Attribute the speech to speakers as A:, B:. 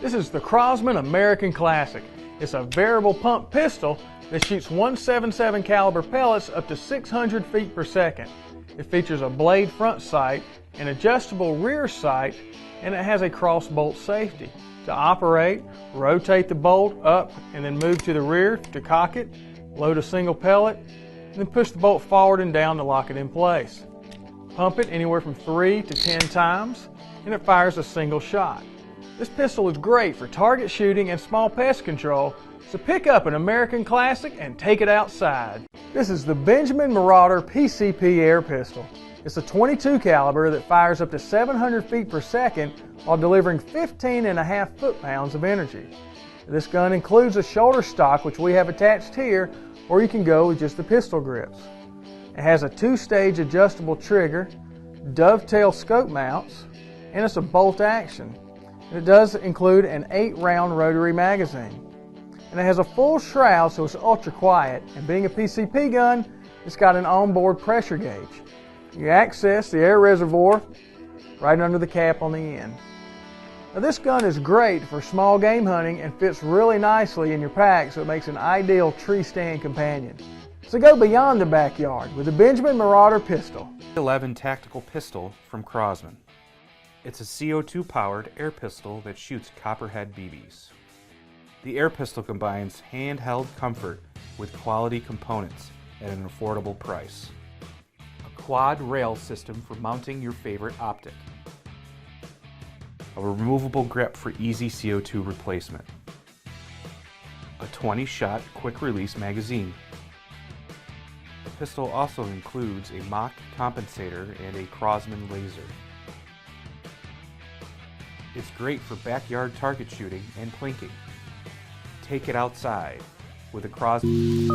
A: This is the Crosman American Classic. It's a variable pump pistol that shoots .177 caliber pellets up to 600 feet per second. It features a blade front sight, an adjustable rear sight, and it has a cross bolt safety. To operate, rotate the bolt up and then move to the rear to cock it, load a single pellet, and then push the bolt forward and down to lock it in place. Pump it anywhere from 3 to 10 times, and it fires a single shot. This pistol is great for target shooting and small pest control, so pick up an American Classic and take it outside. This is the Benjamin Marauder PCP air pistol. It's a .22 caliber that fires up to 700 feet per second while delivering 15.5 foot-pounds of energy. This gun includes a shoulder stock, which we have attached here, or you can go with just the pistol grips. It has a 2-stage adjustable trigger, dovetail scope mounts, and it's a bolt action. And it does include an 8-round rotary magazine. And it has a full shroud, so it's ultra quiet, and being a PCP gun, it's got an onboard pressure gauge. You access the air reservoir right under the cap on the end. Now this gun is great for small game hunting and fits really nicely in your pack, so it makes an ideal tree stand companion. So go beyond the backyard with the Benjamin Marauder pistol.
B: 11 tactical pistol from Crosman. It's a CO2 powered air pistol that shoots copperhead BBs. The air pistol combines handheld comfort with quality components at an affordable price. A quad rail system for mounting your favorite optic. A removable grip for easy CO2 replacement. A 20-shot quick-release magazine. The pistol also includes a mock compensator and a Crosman laser. It's great for backyard target shooting and plinking. Take it outside with a Crosman.